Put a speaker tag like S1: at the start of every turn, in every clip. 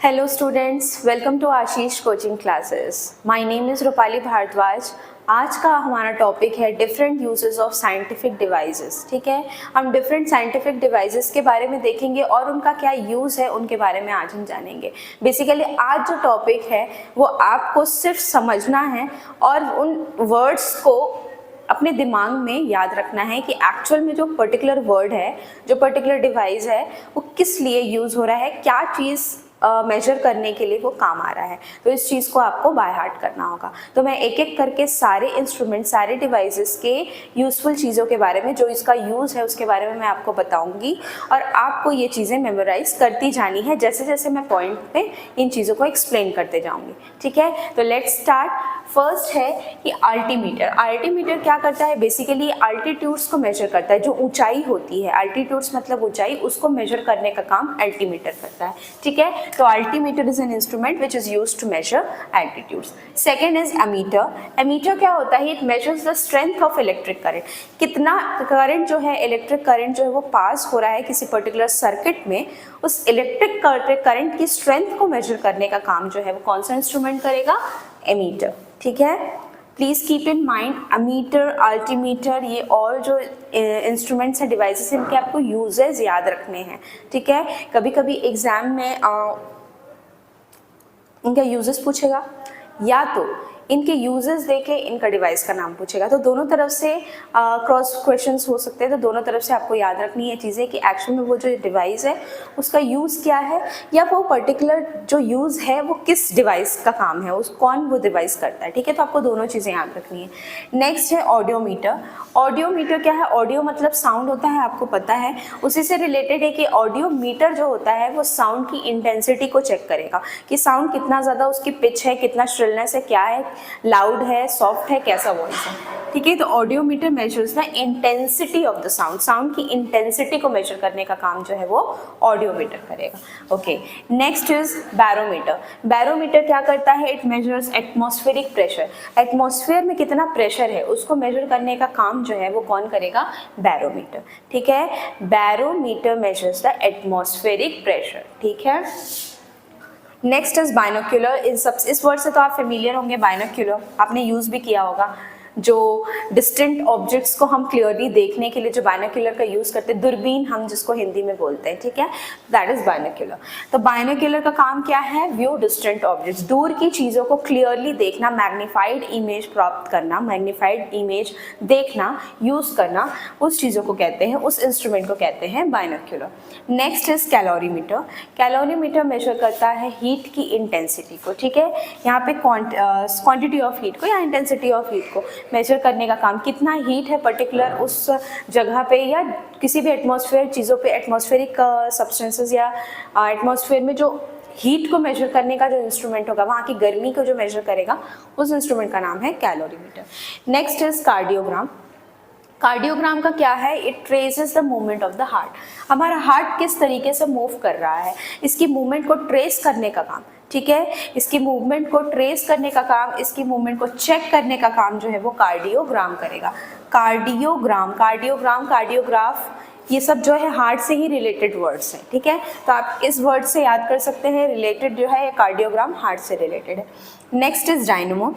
S1: Hello students, welcome to Ashish coaching classes. My name is Rupali Bhardwaj. आज का हमारा टॉपिक है different uses of scientific devices. ठीक है, हम डिफरेंट साइंटिफिक डिवाइसेस के बारे में देखेंगे और उनका क्या यूज़ है उनके बारे में आज हम जानेंगे। बेसिकली आज जो टॉपिक है वो आपको सिर्फ समझना है और उन वर्ड्स को अपने दिमाग में याद रखना है कि एक्चुअल में जो पर्टिकुलर वर्ड है, जो पर्टिकुलर डिवाइस है, वो किस लिए यूज़ हो रहा है, क्या चीज़ मेजर करने के लिए वो काम आ रहा है। तो इस चीज़ को आपको बाय हार्ट करना होगा। तो मैं एक एक करके सारे इंस्ट्रूमेंट, सारे डिवाइसेस के यूज़फुल चीज़ों के बारे में, जो इसका यूज़ है उसके बारे में मैं आपको बताऊंगी और आपको ये चीज़ें मेमोराइज करती जानी है जैसे जैसे मैं पॉइंट पे इन चीज़ों को एक्सप्लेन करते जाऊंगी। ठीक है, तो लेट्स स्टार्ट। फर्स्ट है कि अल्टीमीटर। अल्टीमीटर क्या करता है? बेसिकली अल्टीट्यूड्स को मेजर करता है, जो ऊंचाई होती है, अल्टीट्यूड्स मतलब ऊंचाई, उसको मेजर करने का काम अल्टीमीटर करता है। ठीक है, तो altimeter is an instrument which is used to measure altitudes. Second is ammeter. Ammeter क्या होता है? It measures the strength of electric current. कितना करंट जो है, इलेक्ट्रिक करंट जो है वो पास हो रहा है किसी पर्टिकुलर सर्किट में, उस इलेक्ट्रिक करंट की स्ट्रेंथ को मेजर करने का काम जो है वो कौन सा इंस्ट्रूमेंट करेगा? एमीटर। ठीक है, please keep in mind ammeter, altimeter, ये और जो इंस्ट्रूमेंट्स हैं, डिवाइसेस, इनके आपको यूजेस याद रखने हैं। ठीक है, कभी कभी एग्जाम में इनका यूजेस पूछेगा या तो इनके यूजेस देके इनका डिवाइस का नाम पूछेगा। तो दोनों तरफ से क्रॉस क्वेश्चंस हो सकते हैं। तो दोनों तरफ से आपको याद रखनी है चीज़ें कि एक्चुअल में वो जो डिवाइस है उसका यूज़ क्या है, या वो पर्टिकुलर जो यूज़ है वो किस डिवाइस का काम है, उस कौन वो डिवाइस करता है। ठीक है, तो आपको दोनों चीज़ें याद रखनी है। नेक्स्ट है ऑडियोमीटर। ऑडियोमीटर क्या है? ऑडियो मतलब साउंड होता है, आपको पता है। उसी से रिलेटेड है कि ऑडियोमीटर जो होता है वो साउंड की इंटेंसिटी को चेक करेगा कि साउंड कितना ज़्यादा उसकी पिच है, कितना श्रिलनेस है, क्या है, लाउड है, सॉफ्ट है, कैसा वॉइस है। ठीक है, तो audiometer measures the intensity of the sound. Sound की इंटेंसिटी को मेजर करने का काम जो है वो ऑडियोमीटर करेगा। Okay, next is barometer. Barometer क्या करता है? It measures atmospheric pressure. Atmosphere में कितना प्रेशर है उसको मेजर करने का काम जो है वो कौन करेगा? बैरोमीटर। ठीक है, barometer measures the atmospheric pressure. ठीक है, नेक्स्ट इज बाइनोक्यूलर। इस वर्ड से तो आप फेमिलियर होंगे। बाइनोक्यूलर आपने यूज भी किया होगा। जो डिस्टेंट ऑब्जेक्ट्स को हम क्लियरली देखने के लिए जो बाइनोक्यूलर का यूज करते हैं, दूरबीन हम जिसको हिंदी में बोलते हैं। ठीक है, दैट इज बाइनोक्यूलर। तो बाइनोक्यूलर का काम क्या है? व्यू डिस्टेंट ऑब्जेक्ट्स, दूर की चीजों को क्लियरली देखना, मैग्नीफाइड इमेज प्राप्त करना, मैग्नीफाइड इमेज देखना, यूज करना, उस चीजों को कहते हैं, उस इंस्ट्रूमेंट को कहते हैं binocular. Next is calorimeter. Calorimeter measure करता है हीट की इंटेंसिटी को। ठीक है, यहाँ पे क्वांटिटी ऑफ हीट को या इंटेंसिटी ऑफ हीट को मेजर करने का काम, कितना हीट है पर्टिकुलर उस जगह पे या किसी भी एटमॉस्फेयर चीज़ों पे, एटमॉस्फेरिक सब्सटेंसेस या एटमॉस्फेयर में जो हीट को मेजर करने का जो इंस्ट्रूमेंट होगा, वहाँ की गर्मी को जो मेजर करेगा, उस इंस्ट्रूमेंट का नाम है calorimeter. Next is cardiogram. Cardiogram का क्या है? It traces the movement of the heart. हमारा हार्ट किस तरीके से मूव कर रहा है, इसकी मूवमेंट को ट्रेस करने का काम। ठीक है, इसकी मूवमेंट को ट्रेस करने का काम, इसकी मूवमेंट को चेक करने का काम जो है वो कार्डियोग्राम करेगा। कार्डियोग्राम, कार्डियोग्राम, कार्डियोग्राफ, ये सब जो है हार्ट से ही रिलेटेड वर्ड्स हैं। ठीक है, तो आप इस वर्ड से याद कर सकते हैं, रिलेटेड जो है कार्डियोग्राम हार्ट से रिलेटेड है। Next is dynamo.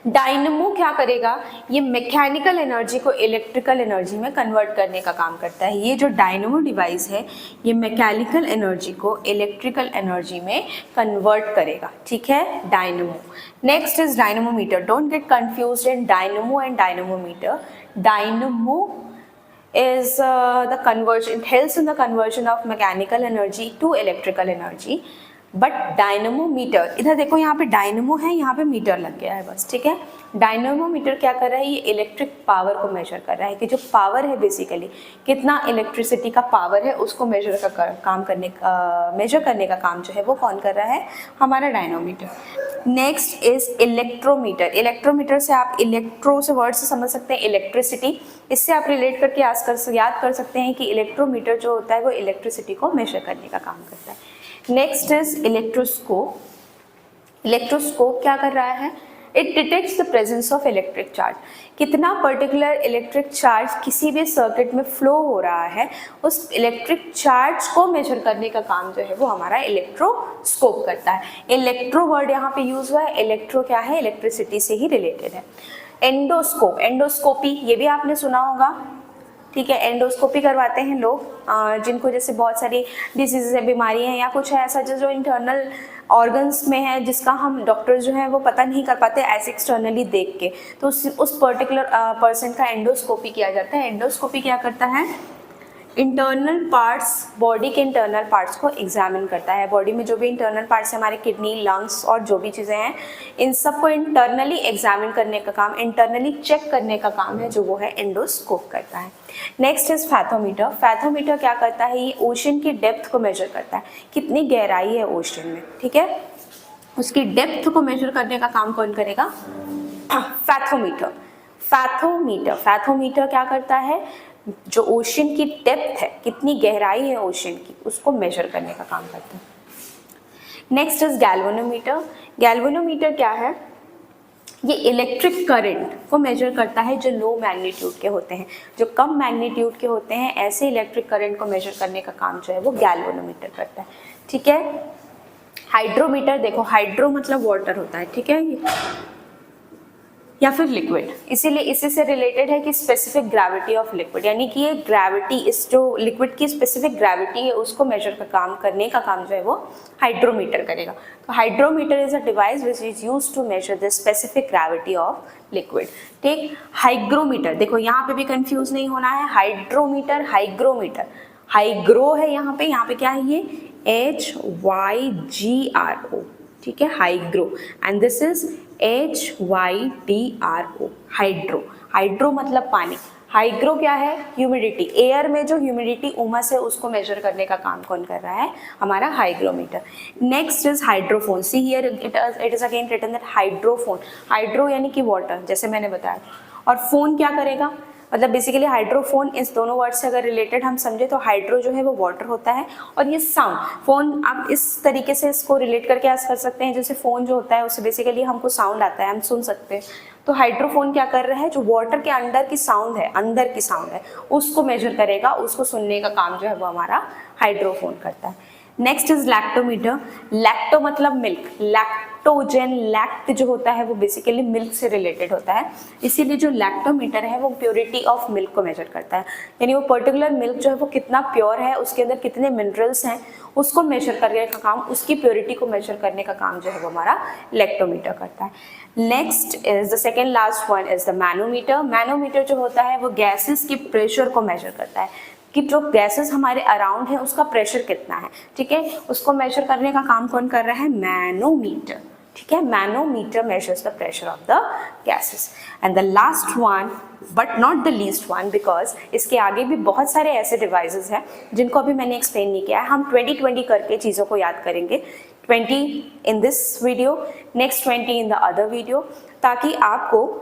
S1: डायनमो क्या करेगा? ये मैकेनिकल एनर्जी को इलेक्ट्रिकल एनर्जी में कन्वर्ट करने का काम करता है। ये जो डायनमो डिवाइस है ये मैकेनिकल एनर्जी को इलेक्ट्रिकल एनर्जी में कन्वर्ट करेगा। ठीक है, dynamo. Next is dynamometer. Don't get confused in dynamo and dynamometer. Dynamo is the conversion, it helps in the conversion of mechanical energy to electrical energy. But dynamometer, इधर देखो यहाँ पे dynamo है, यहाँ पे मीटर लग गया है बस। ठीक है, डायनमोमीटर क्या कर रहा है? ये इलेक्ट्रिक पावर को मेजर कर रहा है कि जो पावर है, बेसिकली कितना इलेक्ट्रिसिटी का पावर है उसको मेजर करने का काम जो है वो कौन कर रहा है? हमारा dynamometer. Next is electrometer. Electrometer से आप इलेक्ट्रो से वर्ड से समझ सकते हैं इलेक्ट्रिसिटी, इससे आप रिलेट करके याद कर सकते हैं कि इलेक्ट्रोमीटर जो होता है वो इलेक्ट्रिसिटी को मेजर करने का काम करता है। Next is electroscope. इलेक्ट्रोस्कोप क्या कर रहा है? It detects the presence of electric charge, कितना पर्टिकुलर इलेक्ट्रिक चार्ज किसी भी सर्किट में फ्लो हो रहा है, उस इलेक्ट्रिक चार्ज को मेजर करने का काम जो है वो हमारा इलेक्ट्रोस्कोप करता है। इलेक्ट्रो वर्ड यहाँ पे यूज हुआ है, इलेक्ट्रो क्या है, इलेक्ट्रिसिटी से ही रिलेटेड है। एंडोस्कोप, एंडोस्कोपी ये भी आपने सुना होगा, ठीक है। एंडोस्कोपी करवाते हैं लोग जिनको जैसे बहुत सारी डिसीजेज है, बीमारी है या कुछ है ऐसा जो इंटरनल ऑर्गन्स में है, जिसका हम डॉक्टर जो है वो पता नहीं कर पाते ऐसे एक्सटर्नली देख के, तो उस पर्टिकुलर पर्सन का एंडोस्कोपी किया जाता है। एंडोस्कोपी क्या करता है, इंटरनल पार्ट्स, बॉडी के इंटरनल पार्ट्स को एग्जामिन करता है। बॉडी में जो भी इंटरनल पार्ट्स है, हमारे किडनी, लंग्स और जो भी चीज़ें हैं, इन सबको इंटरनली एग्जामिन करने का काम, इंटरनली चेक करने का काम है जो वो है एंडोस्कोप करता है। Next is fathometer. फैथोमीटर क्या करता है, ये ओशन की डेप्थ को मेजर करता है, कितनी गहराई है ओशन में, ठीक है। उसकी डेप्थ को मेजर करने का काम कौन करेगा, फैथोमीटर। फैथोमीटर, फैथोमीटर क्या करता है, जो ओशन की डेप्थ है, कितनी गहराई है ओशन की, उसको मेजर करने का काम करता है। Next is galvanometer. गैल्वेनोमीटर क्या है, ये इलेक्ट्रिक करंट को मेजर करता है जो लो मैग्नीट्यूड के होते हैं, जो कम मैग्नीट्यूड के होते हैं, ऐसे इलेक्ट्रिक करंट को मेजर करने का काम जो है वो गैल्वेनोमीटर करता है, ठीक है। हाइड्रोमीटर, देखो हाइड्रो मतलब वाटर होता है, ठीक है, या फिर लिक्विड, इसीलिए इसी से रिलेटेड है कि स्पेसिफिक ग्रेविटी ऑफ लिक्विड, यानी कि ये ग्रेविटी, इस जो लिक्विड की स्पेसिफिक ग्रेविटी है उसको मेजर का काम करने का काम जो है वो हाइड्रोमीटर करेगा। तो hydrometer is a device which is used to measure the specific gravity of liquid, ठीक। हाइग्रोमीटर, देखो यहाँ पे भी कंफ्यूज नहीं होना है, हाइड्रोमीटर, हाइग्रोमीटर, हाइग्रो है यहाँ पे क्या है, ये HYGRO, ठीक है, hygro, and this is HYDRO, hydro. Hydro मतलब पानी, हाइग्रो क्या है, ह्यूमिडिटी, एयर में जो ह्यूमिडिटी उमस है उसको मेजर करने का काम कौन कर रहा है, हमारा hygrometer. Next is hydrophone. See here it is again written that hydrophone, hydro यानी कि वाटर, जैसे मैंने बताया, और फोन क्या करेगा, मतलब बेसिकली हाइड्रोफोन, इस दोनों वर्ड से अगर रिलेटेड हम समझे तो हाइड्रो जो है वो वाटर होता है, और ये साउंड, फोन आप इस तरीके से इसको रिलेट करके आज कर सकते हैं, जैसे फोन जो होता है उससे बेसिकली हमको साउंड आता है, हम सुन सकते हैं, तो हाइड्रोफोन क्या कर रहा है, जो वाटर के अंदर की साउंड है, अंदर की साउंड है, उसको मेजर करेगा, उसको सुनने का काम जो है वो हमारा हाइड्रोफोन करता है। Next is lactometer. लैक्टो मतलब मिल्क, लैक्टोजन, लैक्ट जो होता है वो बेसिकली मिल्क से रिलेटेड होता है, इसीलिए जो लैक्टोमीटर है वो प्योरिटी ऑफ मिल्क को मेजर करता है, यानी वो पर्टिकुलर मिल्क जो है वो कितना प्योर है, उसके अंदर कितने मिनरल्स हैं, उसको मेजर करने का काम, उसकी प्योरिटी को मेजर करने का काम जो है वो हमारा लैक्टोमीटर करता है। Next is the second last one is the manometer. Manometer जो होता है वो गैसेस की प्रेशर को मेजर करता है, कि जो गैसेस हमारे अराउंड है उसका प्रेशर कितना है, ठीक है, उसको मेजर करने का काम कौन कर रहा है, मैनोमीटर, ठीक है। Manometer measures the pressure of the gases. And the last one but not the least one, because इसके आगे भी बहुत सारे ऐसे डिवाइसेस हैं जिनको अभी मैंने एक्सप्लेन नहीं किया है, हम 20-20 करके चीज़ों को याद करेंगे, 20 in this video, next 20 in the other video, ताकि आपको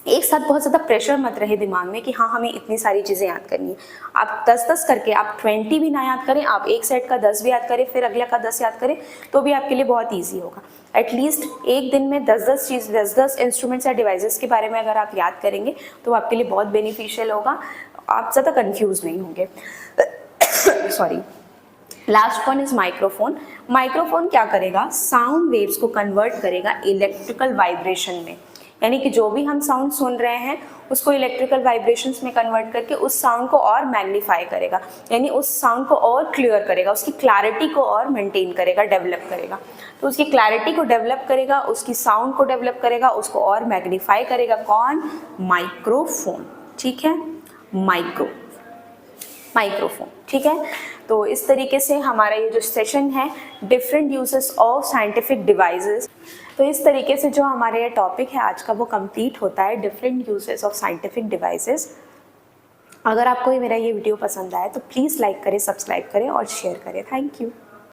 S1: एक साथ बहुत ज़्यादा प्रेशर मत रहे दिमाग में कि हाँ हमें इतनी सारी चीज़ें याद करनी है। आप 10-10 करके, आप 20 भी ना याद करें, आप एक सेट का 10 भी याद करें, फिर अगला का 10 याद करें, तो भी आपके लिए बहुत ईजी होगा। एटलीस्ट एक दिन में 10-10 चीज़, 10-10 इंस्ट्रूमेंट्स या डिवाइसेस के बारे में अगर आप याद करेंगे तो आपके लिए बहुत बेनिफिशियल होगा, आप ज़्यादा कन्फ्यूज नहीं होंगे। Sorry. Last one is microphone. Microphone क्या करेगा, साउंड वेव्स को कन्वर्ट करेगा इलेक्ट्रिकल वाइब्रेशन में, यानी कि जो भी हम साउंड सुन रहे हैं उसको इलेक्ट्रिकल वाइब्रेशंस में कन्वर्ट करके उस साउंड को और मैग्नीफाई करेगा, यानी उस साउंड को और क्लियर करेगा, उसकी क्लैरिटी को और मेंटेन करेगा, डेवलप करेगा। तो उसकी क्लैरिटी को डेवलप करेगा, उसकी साउंड को डेवलप करेगा, उसको और मैग्नीफाई करेगा, कौन, माइक्रोफोन, ठीक है, माइक्रोफोन, ठीक है। तो इस तरीके से हमारा ये जो सेशन है different uses of scientific devices, तो इस तरीके से जो हमारा ये टॉपिक है आज का वो कंप्लीट होता है, different uses of scientific devices. अगर आपको मेरा ये वीडियो पसंद आए तो प्लीज़ लाइक करें, सब्सक्राइब करें और शेयर करें। Thank you.